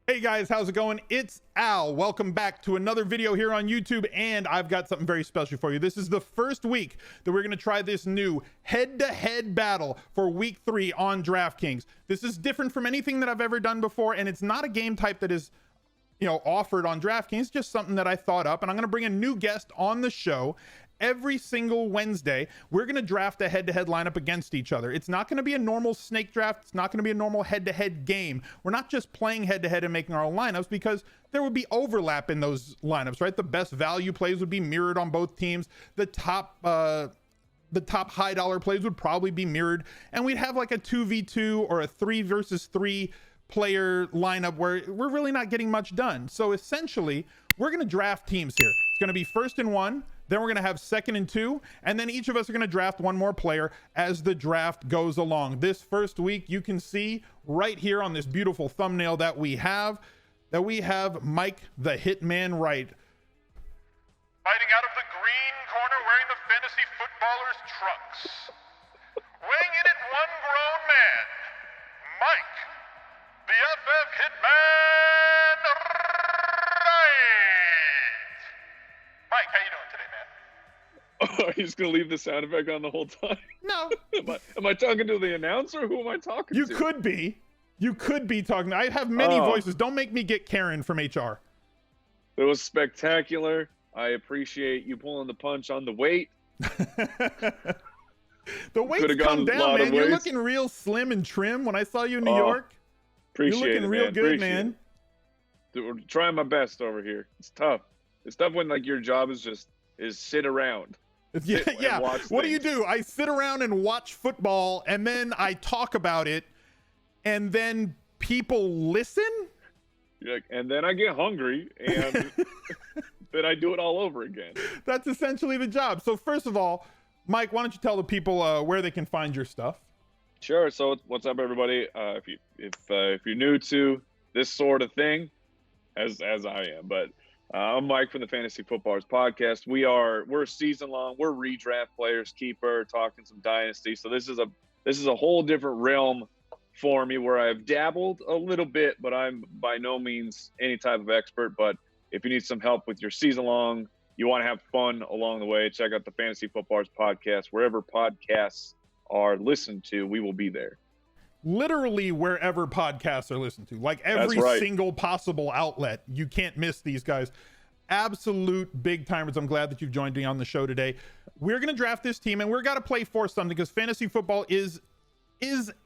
Hey guys, how's it going? It's Al. Welcome back to another video here on YouTube, and I've got something very special for you. This is the first week that we're going to try this new head-to-head battle for week 3 on Draftkings. This is different from anything that I've ever done before, and it's not a game type that is, offered on Draftkings. It's just something that I thought up, and I'm going to bring a new guest on the show. Every single Wednesday, we're going to draft a head-to-head lineup against each other. It's not going to be a normal snake draft. It's not going to be a normal head-to-head game. We're not just playing head-to-head and making our own lineups, because there would be overlap in those lineups, right? The best value plays would be mirrored on both teams. The top high dollar plays would probably be mirrored, and we'd have like a 2v2 or a 3 versus 3 player lineup where we're really not getting much done. So essentially, we're going to draft teams here. It's going to be 1st and 1. Then we're going to have 2nd and 2, and then each of us are going to draft one more player as the draft goes along. This first week, you can see right here on this beautiful thumbnail that we have Mike the Hitman Wright. Fighting out of the green corner wearing the fantasy footballer's trunks. Weighing in at one grown man, Mike, the FF Hitman Wright. Mike, how you doing today, man? Are you just gonna leave the sound effect on the whole time? No. Am I talking to the announcer? Who am I talking to? You could be talking. I have many voices. Don't make me get Karen from HR. It was spectacular. I appreciate you pulling the punch on the weight. The weight's come down, man. You're looking real slim and trim. When I saw you in New York, you're looking real good, man. Dude, we're trying my best over here. It's tough. It's tough when like your job is sit around. Yeah. What do? I sit around and watch football, and then I talk about it, and then people listen. And then I get hungry, and then I do it all over again. That's essentially the job. So first of all, Mike, why don't you tell the people where they can find your stuff? Sure. So what's up, everybody? If you're new to this sort of thing, as I am, but I'm Mike from the Fantasy Footballers Podcast. We're season long. We're redraft players, keeper, talking some dynasty. So this is a whole different realm for me where I've dabbled a little bit, but I'm by no means any type of expert. But if you need some help with your season long, you want to have fun along the way, check out the Fantasy Footballers Podcast. Wherever podcasts are listened to, we will be there. Literally wherever podcasts are listened to, like every single possible outlet. You can't miss these guys. Absolute big timers. I'm glad that you've joined me on the show today. We're going to draft this team, and we're got to play for something, because fantasy football is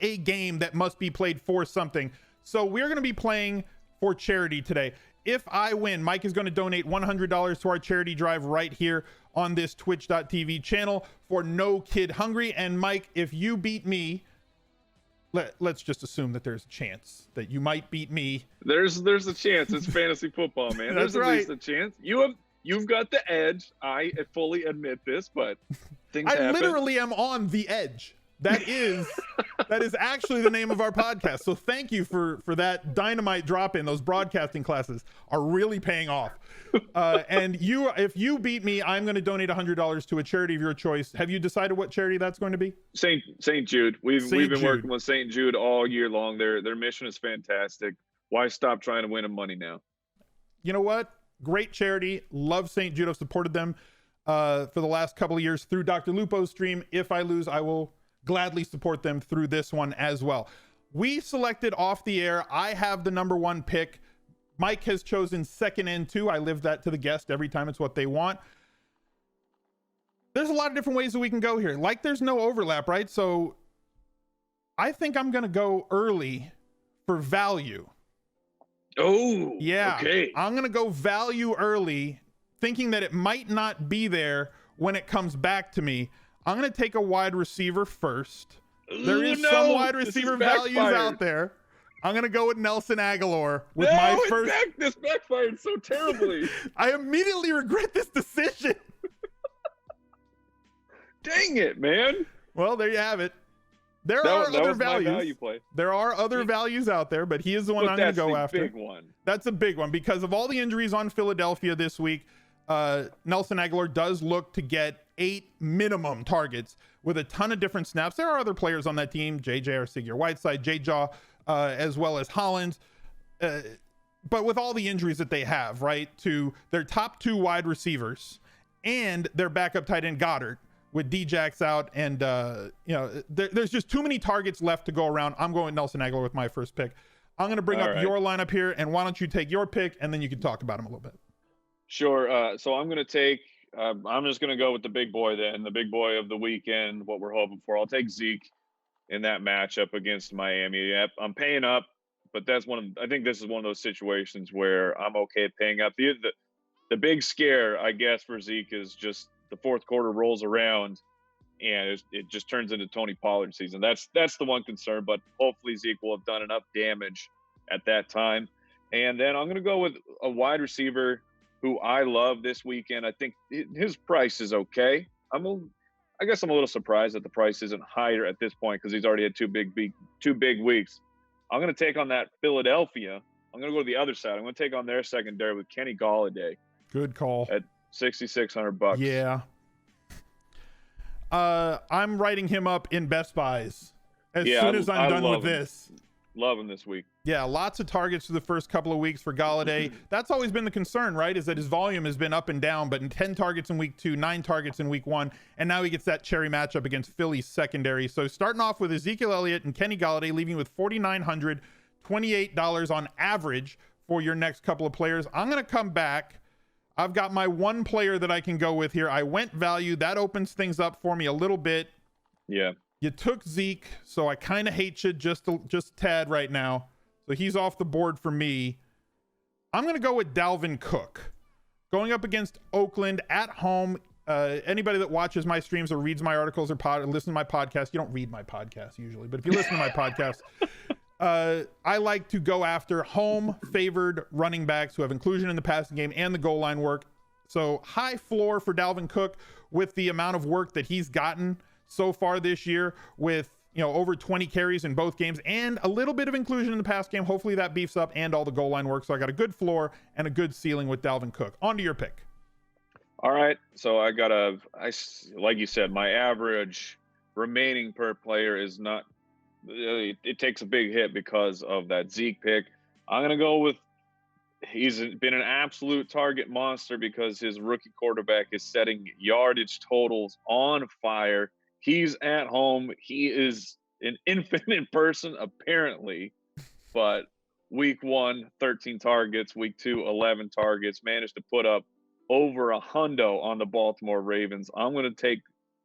a game that must be played for something. So we're going to be playing for charity today. If I win, Mike is going to donate $100 to our charity drive right here on this twitch.tv channel for No Kid Hungry. And Mike, if you beat me, let's just assume that there's a chance that you might beat me. There's a chance. It's fantasy football, man. There's at least a chance. You've got the edge. I fully admit this, but things happen. I literally am on the edge. That is actually the name of our podcast. So thank you for that dynamite drop in. Those broadcasting classes are really paying off. And if you beat me, I'm going to donate $100 to a charity of your choice. Have you decided what charity that's going to be? St. Jude. We've been working with St. Jude all year long. Their mission is fantastic. Why stop trying to win them money now? You know what? Great charity. Love St. Jude. I've supported them for the last couple of years through Dr. Lupo's stream. If I lose, I will gladly support them through this one as well. We selected off the air. I have the number 1 pick. Mike has chosen 2nd and 2. I live that to the guest every time. It's what they want. There's a lot of different ways that we can go here. Like, there's no overlap, right? So I think I'm going to go early for value. Oh, yeah. Okay. I'm going to go value early, thinking that it might not be there when it comes back to me. I'm going to take a wide receiver first. There is some wide receiver values out there. I'm going to go with Nelson Aguilar with my first. This backfired so terribly. I immediately regret this decision. Dang it, man. Well, there you have it. There are other values. Value play. There are other values out there, but he is the one I'm going to go after. That's a big one. That's a big one because of all the injuries on Philadelphia this week. Nelson Aguilar does look to get 8 minimum targets with a ton of different snaps. There are other players on that team, JJ Arcega-Whiteside, J-Jaw, as well as Hollins. but with all the injuries that they have, right, to their top 2 wide receivers and their backup tight end Goddard, with Djax out, and there's just too many targets left to go around. I'm going Nelson Aguilar with my first pick. I'm going to bring up your lineup here, and why don't you take your pick, and then you can talk about him a little bit. Sure. So I'm going to take I'm just going to go with the big boy then, the big boy of the weekend, what we're hoping for. I'll take Zeke in that matchup against Miami. Yep, I'm paying up, but I think this is one of those situations where I'm okay paying up. The big scare, I guess, for Zeke is just the fourth quarter rolls around and it just turns into Tony Pollard season. That's the one concern, but hopefully Zeke will have done enough damage at that time. And then I'm going to go with a wide receiver who I love this weekend. I think his price is okay. I guess I'm a little surprised that the price isn't higher at this point because he's already had two big weeks. I'm going to take on that Philadelphia. I'm going to go to the other side. I'm going to take on their secondary with Kenny Golladay. Good call. At $6,600. Yeah. I'm writing him up in Best Buys as soon as I'm done with this. Love him this week. Yeah, lots of targets for the first couple of weeks for Golladay. That's always been the concern, right? Is that his volume has been up and down, but in 10 targets in week 2, 9 targets in week 1, and now he gets that cherry matchup against Philly's secondary. So starting off with Ezekiel Elliott and Kenny Golladay, leaving with $4,900, $28 on average for your next couple of players. I'm going to come back. I've got my one player that I can go with here. I went value. That opens things up for me a little bit. Yeah. You took Zeke, so I kind of hate you just a tad right now. So he's off the board for me. I'm going to go with Dalvin Cook. Going up against Oakland at home. Anybody that watches my streams or reads my articles or listen to my podcast, you don't read my podcast usually, but if you listen to my podcast, I like to go after home favored running backs who have inclusion in the passing game and the goal line work. So high floor for Dalvin Cook with the amount of work that he's gotten so far this year with, over 20 carries in both games and a little bit of inclusion in the pass game. Hopefully that beefs up and all the goal line work. So I got a good floor and a good ceiling with Dalvin Cook. On to your pick. All right. So like you said, my average remaining per player is not, it takes a big hit because of that Zeke pick. I'm going to go with, he's been an absolute target monster because his rookie quarterback is setting yardage totals on fire. He's at home. He is an infinite person, apparently. But week 1, 13 targets. Week 2, 11 targets. Managed to put up over a hundo on the Baltimore Ravens. I'm going to take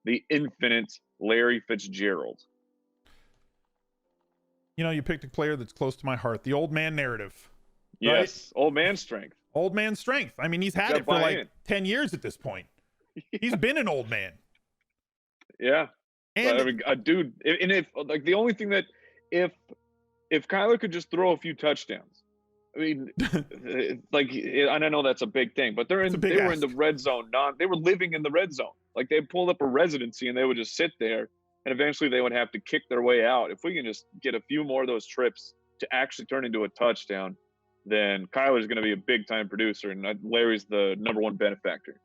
the infinite Larry Fitzgerald. You picked a player that's close to my heart. The old man narrative. Yes, right? Old man strength. Old man strength. I mean, he's had it for like 10 years at this point. He's been an old man. Yeah. And I mean, a dude, and if like the only thing that if Kyler could just throw a few touchdowns, I mean, like, and I know that's a big thing, but they were in the red zone. They were living in the red zone. Like they pulled up a residency and they would just sit there, and eventually they would have to kick their way out. If we can just get a few more of those trips to actually turn into a touchdown, then Kyler's going to be a big time producer, and Larry's the number one benefactor.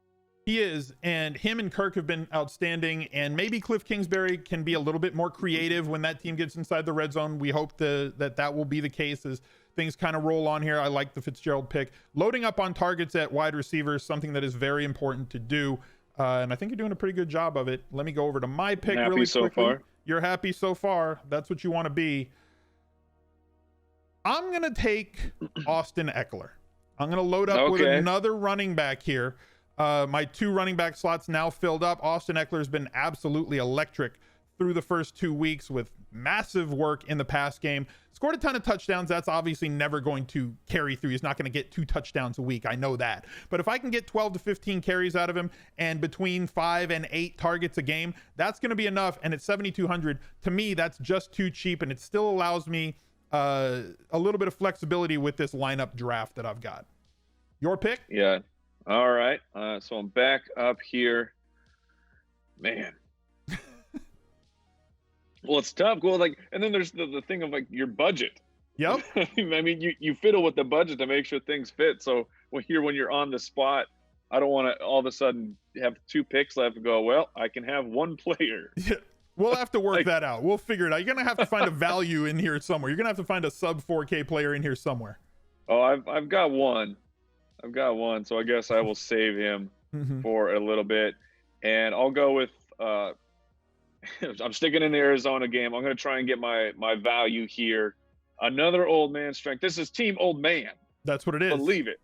He is, and him and Kirk have been outstanding, and maybe Cliff Kingsbury can be a little bit more creative when that team gets inside the red zone. We hope that will be the case as things kind of roll on here. I like the Fitzgerald pick. Loading up on targets at wide receiver is something that is very important to do, and I think you're doing a pretty good job of it. Let me go over to my pick really quickly. So far. You're happy so far. That's what you want to be. I'm going to take Austin Eckler. I'm going to load up with another running back here. My 2 running back slots now filled up. Austin Eckler has been absolutely electric through the first 2 weeks with massive work in the pass game. Scored a ton of touchdowns. That's obviously never going to carry through. He's not going to get 2 touchdowns a week. I know that. But if I can get 12 to 15 carries out of him and between 5 and 8 targets a game, that's going to be enough. And at $7,200, to me, that's just too cheap. And it still allows me a little bit of flexibility with this lineup draft that I've got. Your pick? Yeah. All right. So I'm back up here. Man. Well, it's tough. Well, and then there's the thing of your budget. Yep. I mean, you fiddle with the budget to make sure things fit. So when you're on the spot, I don't want to all of a sudden have 2 picks left and go, well, I can have 1 player. Yeah. We'll have to work that out. We'll figure it out. You're going to have to find a value in here somewhere. You're going to have to find a sub 4K player in here somewhere. Oh, I've got one. I've got one. So I guess I will save him for a little bit, and I'll go with. I'm sticking in the Arizona game. I'm going to try and get my value here. Another old man strength. This is team old man. That's what it is. Believe it.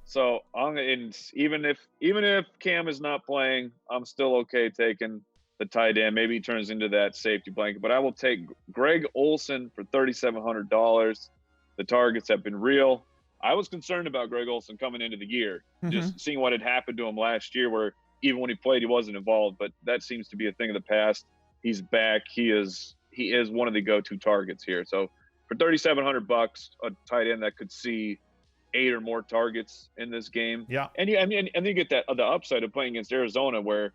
So even if Cam is not playing, I'm still okay taking the tight end. Maybe he turns into that safety blanket. But I will take Greg Olsen for $3,700. The targets have been real. I was concerned about Greg Olsen coming into the year, just seeing what had happened to him last year, where even when he played, he wasn't involved. But that seems to be a thing of the past. He's back. He is one of the go-to targets here. So for $3,700, a tight end that could see 8 or more targets in this game. Yeah. And you get that the upside of playing against Arizona, where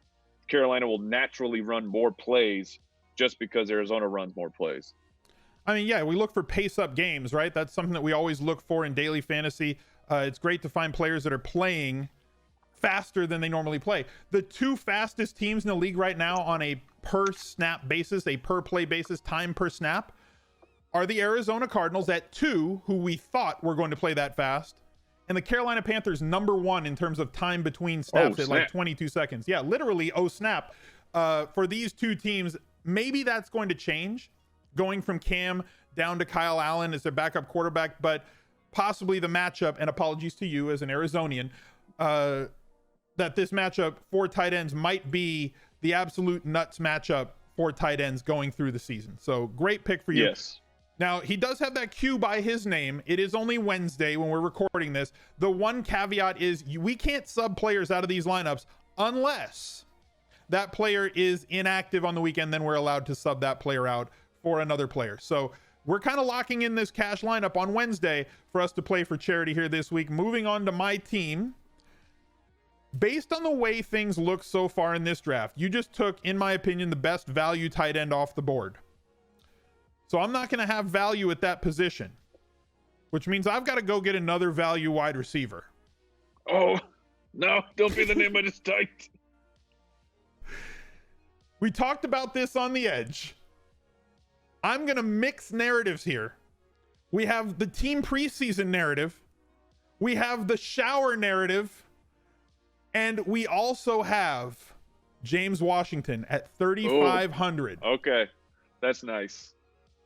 Carolina will naturally run more plays just because Arizona runs more plays. I mean, yeah, we look for pace-up games, right? That's something that we always look for in daily fantasy. It's great to find players that are playing faster than they normally play. The 2 fastest teams in the league right now on a per snap basis, a per play basis, time per snap, are the Arizona Cardinals at 2, who we thought were going to play that fast, and the Carolina Panthers number 1 in terms of time between snaps at like 22 seconds. Yeah, literally, snap. For these 2 teams, maybe that's going to change, going from Cam down to Kyle Allen as their backup quarterback, but possibly the matchup, and apologies to you as an Arizonian, that this matchup for tight ends might be the absolute nuts matchup for tight ends going through the season. So great pick for you. Yes. Now, he does have that Q by his name. It is only Wednesday when we're recording this. The one caveat is we can't sub players out of these lineups unless that player is inactive on the weekend. Then we're allowed to sub that player out for another player. So we're kind of locking in this cash lineup on Wednesday for us to play for charity here this week. Moving on to my team. Based on the way things look so far in this draft, you just took, in my opinion, the best value tight end off the board. So I'm not going to have value at that position, which means I've got to go get another value wide receiver. Oh, no, don't be the name I just typed. We talked about this on the edge. I'm going to mix narratives here. We have the team preseason narrative. We have the shower narrative. And we also have James Washington at 3,500. Okay, that's nice.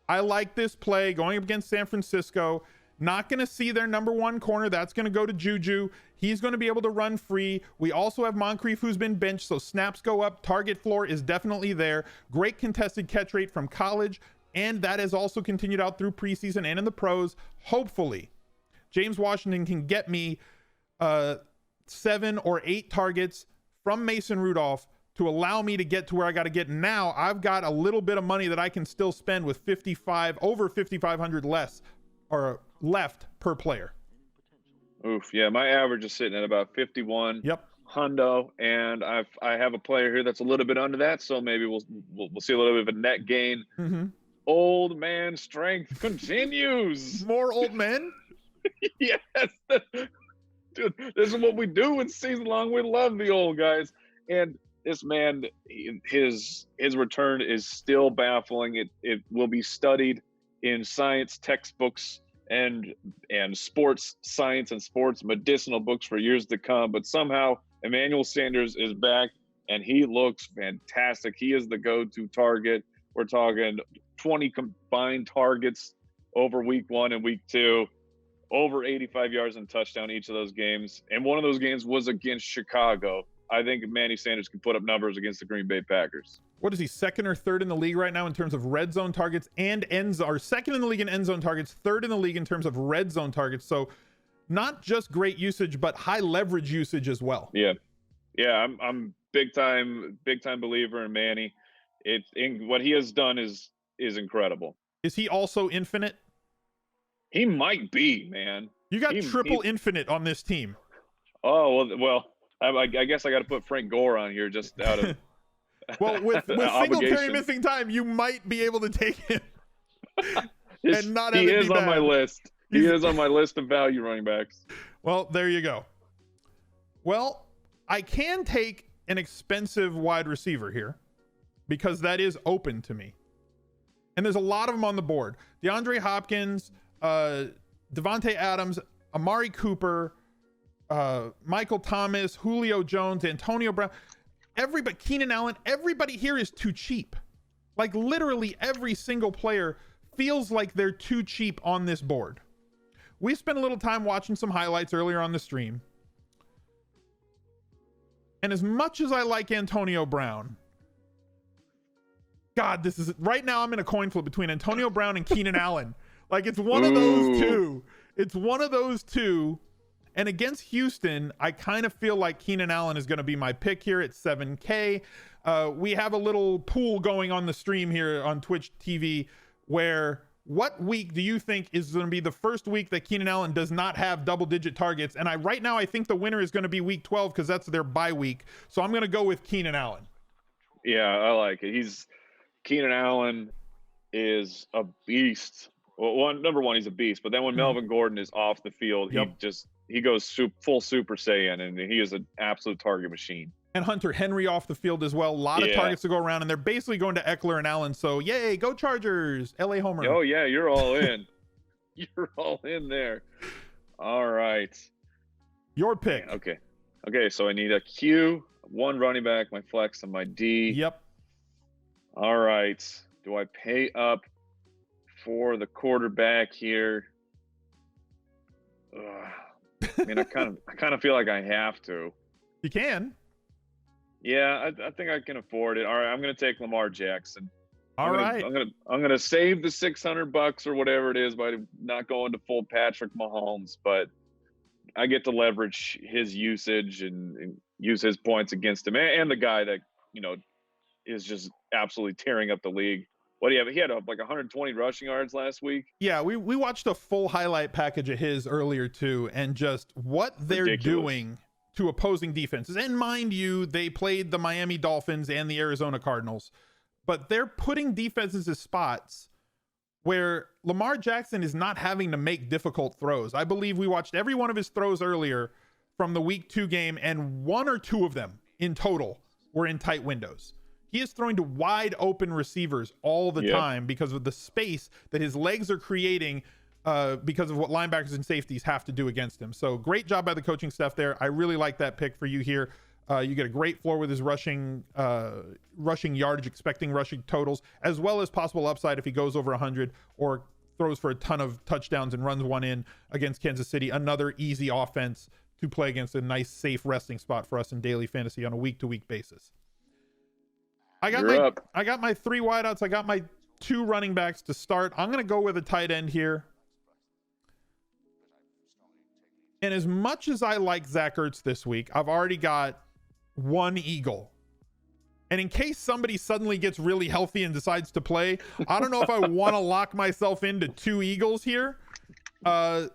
I like this play going up against San Francisco. Not going to see their number 1 corner. That's going to go to Juju. He's going to be able to run free. We also have Moncrief, who's been benched, so snaps go up. Target floor is definitely there. Great contested catch rate from college, and that has also continued out through preseason and in the pros. Hopefully, James Washington can get me 7 or 8 targets from Mason Rudolph to allow me to get to where I got to get. Now I've got a little bit of money that I can still spend with over 5,500 less or left per player. Oof. Yeah. My average is sitting at about 51. Yep. Hundo. And I have a player here that's a little bit under that. So maybe we'll see a little bit of a net gain. Old man strength continues. More old men. Yes. Dude, this is what we do in season long. We love the old guys. And this man, his return is still baffling. It will be studied in science textbooks and sports science and sports medicinal books for years to come. But somehow Emmanuel Sanders is back, and he looks fantastic. He is the go-to target. We're talking 20 combined targets over week 1 and week 2. Over 85 yards and touchdown each of those games. And one of those games was against Chicago. I think Manny Sanders can put up numbers against the Green Bay Packers. What is he, 2nd or 3rd in the league right now in terms of red zone targets and end zone, or 2nd in the league in end zone targets, 3rd in the league in terms of red zone targets. So not just great usage, but high leverage usage as well. Yeah. Yeah. I'm big time believer in Manny. What he has done is incredible. Is he also infinite? He might be, man. You got triple infinite on this team. Oh, well, I guess I got to put Frank Gore on here just out of well, with Singletary missing time, you might be able to take him and not have it be bad. He is on my list. He is on my list of value running backs. Well, there you go. Well, I can take an expensive wide receiver here because that is open to me. And there's a lot of them on the board. DeAndre Hopkins, Devontae Adams, Amari Cooper, Michael Thomas, Julio Jones, Antonio Brown, everybody, Keenan Allen, everybody here is too cheap. Like literally every single player feels like they're too cheap on this board. We spent a little time watching some highlights earlier on the stream. And as much as I like Antonio Brown, God, this is right now I'm in a coin flip between Antonio Brown and Keenan Allen. Like it's one of those two. It's one of those two. And against Houston, I kind of feel like Keenan Allen is going to be my pick here at 7K. We have a little pool going on the stream here on Twitch TV where what week do you think is going to be the first week that Keenan Allen does not have double-digit targets? And right now I think the winner is going to be week 12 because that's their bye week. So I'm going to go with Keenan Allen. Yeah, I like it. Keenan Allen is a beast. Well, number one, he's a beast. But then when Melvin Gordon is off the field, he goes full Super Saiyan, and he is an absolute target machine. And Hunter Henry off the field as well. A lot of targets to go around, and they're basically going to Eckler and Allen. So, yay, go Chargers, LA Homer. Oh, yeah, you're all in. You're all in there. All right. Your pick. Okay, so I need a Q, one running back, my flex, and my D. Yep. All right. Do I pay up for the quarterback here? I mean, I kind of feel like I have to. You can. Yeah, I think I can afford it. All right, I'm going to take Lamar Jackson. I'm going to save the $600 or whatever it is by not going to full Patrick Mahomes, but I get to leverage his usage and use his points against him, and the guy that is just absolutely tearing up the league. What do you have? He had like 120 rushing yards last week. Yeah, we watched a full highlight package of his earlier too, and just what they're doing to opposing defenses. And mind you, they played the Miami Dolphins and the Arizona Cardinals, but they're putting defenses in spots where Lamar Jackson is not having to make difficult throws. I believe we watched every one of his throws earlier from the week 2 game, and 1 or 2 of them in total were in tight windows. He is throwing to wide open receivers all the time because of the space that his legs are creating because of what linebackers and safeties have to do against him. So great job by the coaching staff there. I really like that pick for you here. You get a great floor with his rushing yardage, expecting rushing totals, as well as possible upside if he goes over 100 or throws for a ton of touchdowns and runs one in against Kansas City. Another easy offense to play against, a nice, safe resting spot for us in daily fantasy on a week-to-week basis. I got my 3 wideouts. I got my 2 running backs to start. I'm going to go with a tight end here. And as much as I like Zach Ertz this week, I've already got 1 Eagle. And in case somebody suddenly gets really healthy and decides to play, I don't know if I want to lock myself into 2 Eagles here. And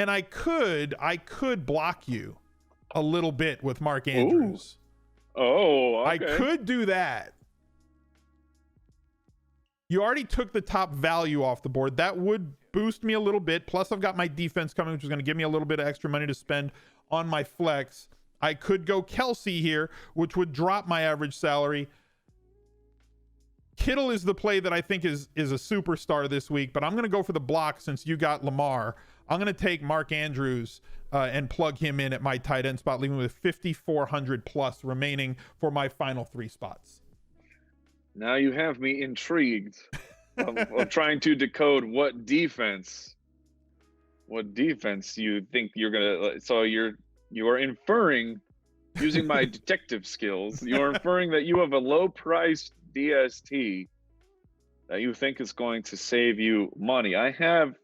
I could block you a little bit with Mark Andrews. Oh, okay. I could do that. You already took the top value off the board. That would boost me a little bit. Plus, I've got my defense coming, which is going to give me a little bit of extra money to spend on my flex. I could go Kelsey here, which would drop my average salary. Kittle is the play that I think is a superstar this week, but I'm going to go for the block since you got Lamar. I'm going to take Mark Andrews and plug him in at my tight end spot, leaving with 5,400 plus remaining for my final 3 spots. Now you have me intrigued. I'm trying to decode what defense you think you're gonna. So you are inferring, using my detective skills, you are inferring that you have a low-priced DST that you think is going to save you money. I have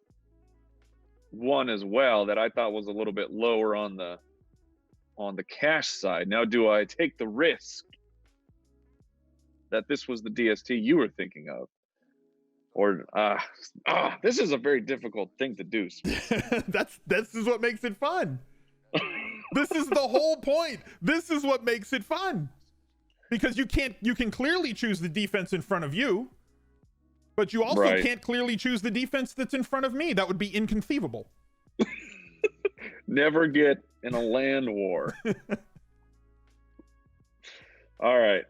one as well that I thought was a little bit lower on the cash side. Now, do I take the risk that this was the DST you were thinking of? Or this is a very difficult thing to do. This is what makes it fun. This is the whole point. This is what makes it fun. Because you can clearly choose the defense in front of you, but you also can't clearly choose the defense that's in front of me. That would be inconceivable. Never get in a land war. All right.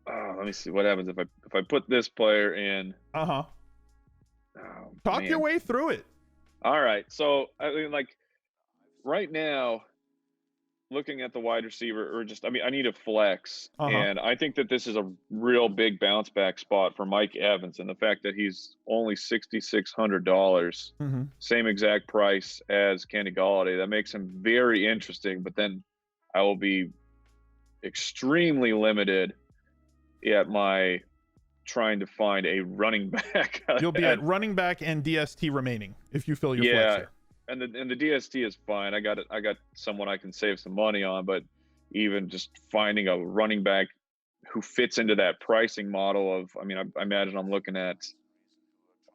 Let me see what happens if I put this player in. Talk your way through it. All right. So, I mean, like right now, looking at the wide receiver, or just, I mean, I need a flex. Uh-huh. And I think that this is a real big bounce back spot for Mike Evans. And the fact that he's only $6,600, Mm-hmm. same exact price as Kenny Golladay, that makes him very interesting. But then I will be extremely limited at my trying to find a running back. You'll be at running back and DST remaining if you fill your flex Yeah, here. and the DST is fine. I got someone I can save some money on, but even just finding a running back who fits into that pricing model of, I mean, I imagine I'm looking at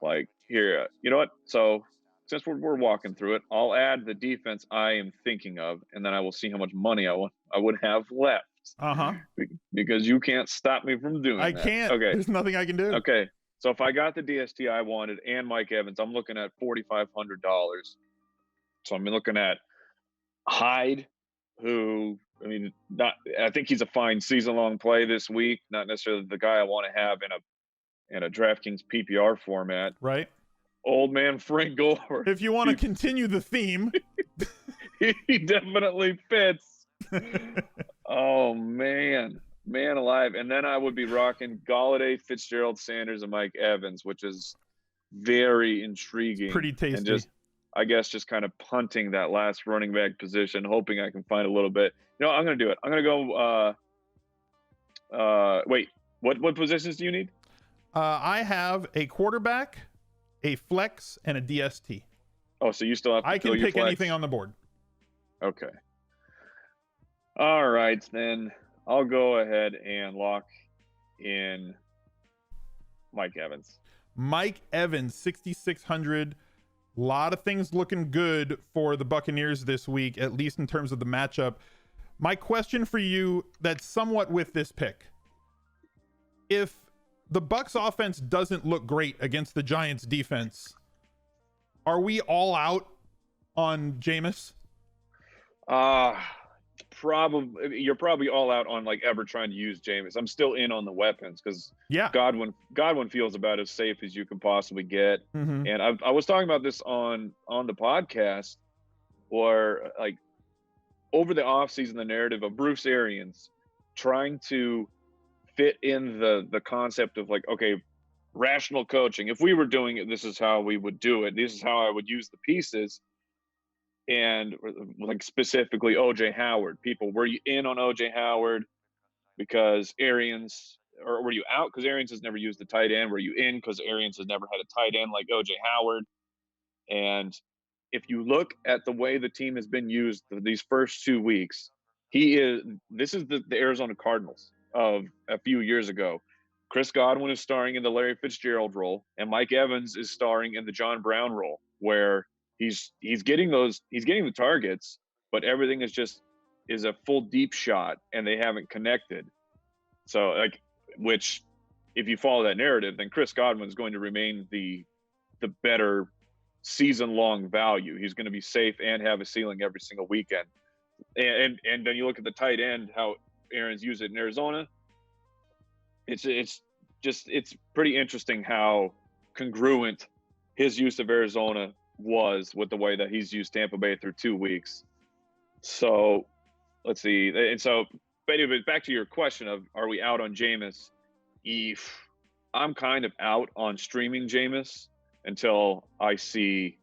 like here, you know what? So since we're walking through it, I'll add the defense I am thinking of, and then I will see how much money I would have left. Uh-huh. Because you can't stop me from doing I that. can't. Okay. There's nothing I can do. Okay. So if I got the DST I wanted and Mike Evans, I'm looking at $4,500. So I'm looking at Hyde, who, I mean, I think he's a fine season-long play this week. Not necessarily the guy I want to have in a DraftKings PPR format. Right. Old man Frank Gore. If you want to continue the theme. He definitely fits. Oh man alive. And then I would be rocking Golladay, Fitzgerald, Sanders, and Mike Evans, which is very intriguing. Pretty tasty. And just, I guess, just kind of punting that last running back position, hoping I can find a little bit. You know, I'm gonna do it. I'm gonna go wait, what positions do you need? I have a quarterback, a flex, and a DST. Oh, so you still have to I can fill your pick flex? anything on the board. Okay. All right, then I'll go ahead and lock in Mike Evans. Mike Evans, 6,600. A lot of things looking good for the Buccaneers this week, at least in terms of the matchup. My question for you, that's somewhat with this pick. If the Bucs offense doesn't look great against the Giants defense, are we all out on Jameis? Probably you're probably all out on like ever trying to use Jameis. I'm still in on the weapons because Godwin feels about as safe as you can possibly get. Mm-hmm. And I was talking about this on the podcast, where like over the offseason, the narrative of Bruce Arians trying to fit in the concept of like, okay, rational coaching. If we were doing it, this is how we would do it. This is how I would use the pieces. And like specifically OJ Howard, people, were you in on OJ Howard because Arians, or were you out because Arians has never used the tight end? Were you in because Arians has never had a tight end like OJ Howard? And if you look at the way the team has been used these first 2 weeks, this is the Arizona Cardinals of a few years ago. Chris Godwin is starring in the Larry Fitzgerald role, and Mike Evans is starring in the John Brown role, where he's getting the targets, but everything is a full deep shot, and they haven't connected. So like, which if you follow that narrative, then Chris Godwin is going to remain the better season-long value. He's going to be safe and have a ceiling every single weekend. And then you look at the tight end, how Aaron's used it in Arizona. It's pretty interesting how congruent his use of Arizona was with the way that he's used Tampa Bay through 2 weeks. So let's see. And so, but back to your question of, are we out on Jameis? I'm kind of out on streaming Jameis until I see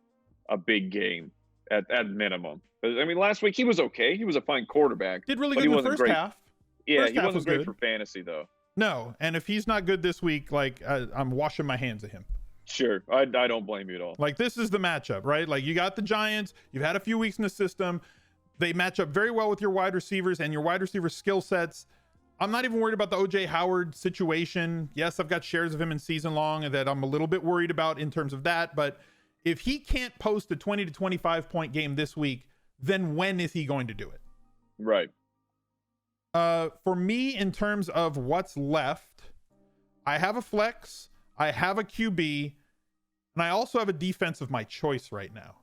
a big game at minimum. I mean, last week he was okay. He was a fine quarterback. Did really good in the first half. Yeah, he wasn't great for fantasy though. No, and if he's not good this week, like I'm washing my hands of him. Sure, I don't blame you at all. Like, this is the matchup, right? Like, you got the Giants, you've had a few weeks in the system. They match up very well with your wide receivers and your wide receiver skill sets. I'm not even worried about the OJ Howard situation. Yes, I've got shares of him in season long and that I'm a little bit worried about in terms of that. But if he can't post a 20 to 25 point game this week, then when is he going to do it? Right. For me, in terms of what's left, I have a flex, I have a QB, and I also have a defense of my choice right now.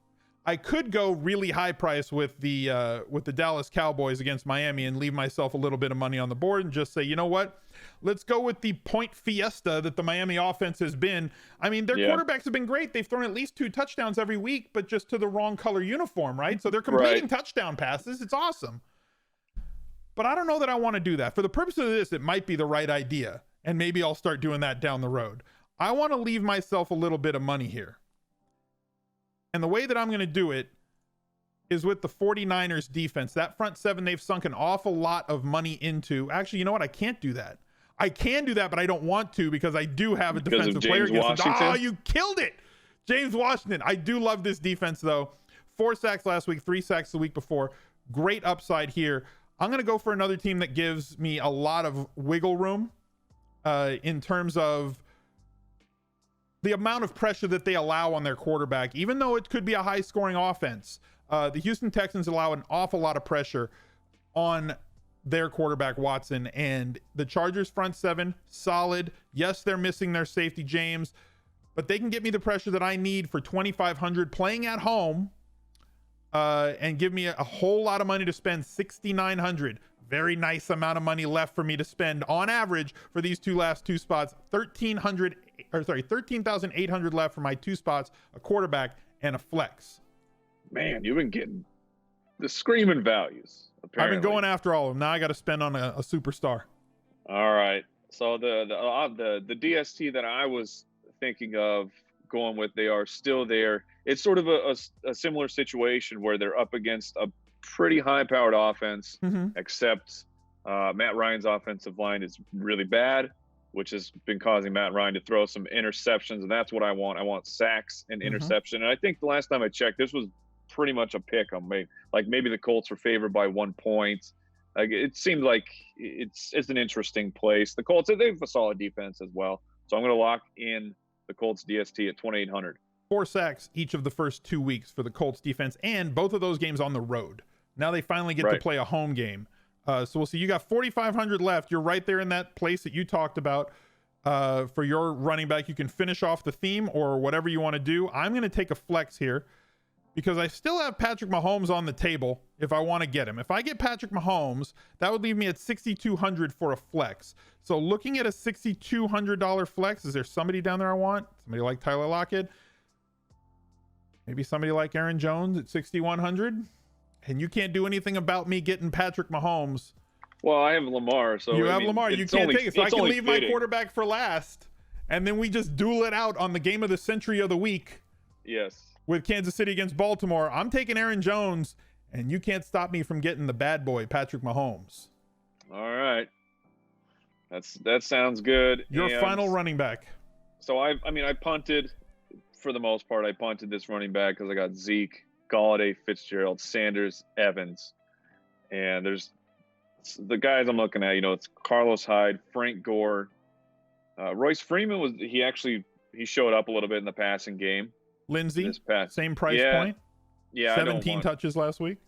I could go really high price with the Dallas Cowboys against Miami and leave myself a little bit of money on the board and just say, you know what? Let's go with the point fiesta that the Miami offense has been. I mean, their quarterbacks have been great. They've thrown at least 2 touchdowns every week, but just to the wrong color uniform, right? So they're completing touchdown passes. It's awesome. But I don't know that I want to do that. For the purpose of this, it might be the right idea. And maybe I'll start doing that down the road. I want to leave myself a little bit of money here. And the way that I'm going to do it is with the 49ers defense. That front seven, they've sunk an awful lot of money into. Actually, you know what? I can't do that. I can do that, but I don't want to because I do have a defensive player against them. Oh, you killed it. James Washington. I do love this defense, though. 4 sacks last week, 3 sacks the week before. Great upside here. I'm going to go for another team that gives me a lot of wiggle room in terms of the amount of pressure that they allow on their quarterback, even though it could be a high scoring offense. The Houston Texans allow an awful lot of pressure on their quarterback Watson, and the Chargers front seven, solid. Yes, they're missing their safety James, but they can get me the pressure that I need for 2,500 playing at home and give me a whole lot of money to spend. 6,900. Very nice amount of money left for me to spend on average for these last two spots. 13,800 left for my 2 spots, a quarterback and a flex. Man, you've been getting the screaming values. Apparently. I've been going after all of them. Now I got to spend on a superstar. All right. So the DST that I was thinking of going with, they are still there. It's sort of a similar situation where they're up against a pretty high-powered offense, except Matt Ryan's offensive line is really bad, which has been causing Matt Ryan to throw some interceptions, and that's what I want. I want sacks and interception. And I think the last time I checked, this was pretty much a pick 'em. Maybe the Colts were favored by 1 point. Like, it seemed like it's an interesting place. The Colts, they have a solid defense as well. So I'm going to lock in the Colts DST at 2,800. 4 sacks each of the first 2 weeks for the Colts defense, and both of those games on the road. Now they finally get to play a home game. So we'll see. You got 4,500 left. You're right there in that place that you talked about for your running back. You can finish off the theme or whatever you want to do. I'm going to take a flex here because I still have Patrick Mahomes on the table if I want to get him. If I get Patrick Mahomes, that would leave me at 6,200 for a flex. So looking at a $6,200 flex, is there somebody down there I want? Somebody like Tyler Lockett? Maybe somebody like Aaron Jones at 6,100? And you can't do anything about me getting Patrick Mahomes. Well, I have Lamar. So you have Lamar. You can't take it. So I can leave my quarterback for last. And then we just duel it out on the game of the century of the week. Yes. With Kansas City against Baltimore. I'm taking Aaron Jones, and you can't stop me from getting the bad boy, Patrick Mahomes. All right. That sounds good. Your final running back. So I punted for the most part. I punted this running back because I got Zeke, GOLLADAY, FITZGERALD, Sanders, Evans. And there's the guys I'm looking at, it's Carlos Hyde, Frank Gore. Royce Freeman he showed up a little bit in the passing game. Lindsey, same price point. Yeah. 17 touches last week.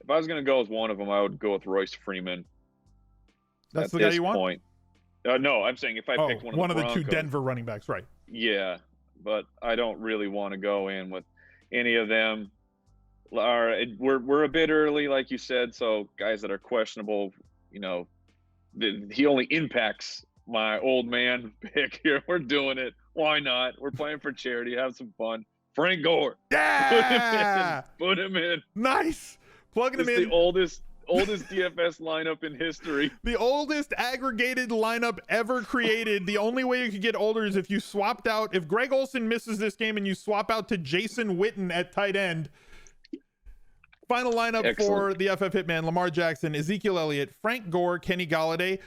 If I was going to go with one of them, I would go with Royce Freeman. That's the guy you want? No, I'm saying if I picked one of the two Denver running backs, right? Yeah, but I don't really want to go in with any of them. We're a bit early, like you said, so guys that are questionable, he only impacts my old man pick here. We're doing it. Why not? We're playing for charity. Have some fun. Frank Gore. Yeah. Put him in. Nice. Plugging him in. The oldest DFS lineup in history. The oldest aggregated lineup ever created. The only way you could get older is if you swapped out. If Greg Olsen misses this game and you swap out to Jason Witten at tight end. Final lineup for the FF Hitman: Lamar Jackson, Ezekiel Elliott, Frank Gore, Kenny Golladay,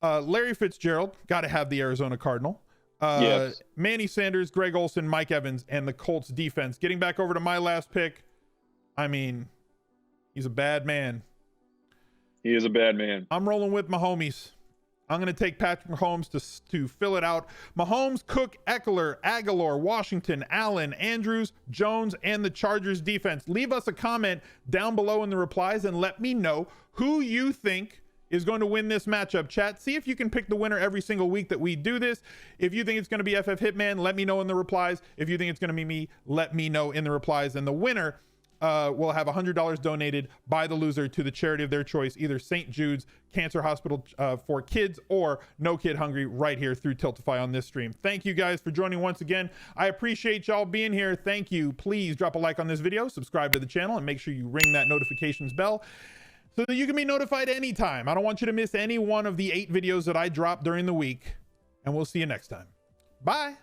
Larry Fitzgerald, got to have the Arizona Cardinal. Yes. Manny Sanders, Greg Olsen, Mike Evans, and the Colts defense. Getting back over to my last pick. I mean, he's a bad man. He is a bad man. I'm rolling with Mahomes. I'm going to take Patrick Mahomes to fill it out. Mahomes, Cook, Eckler, Aguilar, Washington, Allen, Andrews, Jones, and the Chargers defense. Leave us a comment down below in the replies and let me know who you think is going to win this matchup. Chat, see if you can pick the winner every single week that we do this. If you think it's going to be FF Hitman, let me know in the replies. If you think it's going to be me, let me know in the replies. And the winner will have $100 donated by the loser to the charity of their choice, either St. Jude's Cancer Hospital for Kids or No Kid Hungry, right here through Tiltify on this stream. Thank you guys for joining once again. I appreciate y'all being here. Thank you. Please drop a like on this video, subscribe to the channel, and make sure you ring that notifications bell so that you can be notified anytime. I don't want you to miss any one of the 8 videos that I drop during the week, and we'll see you next time. Bye.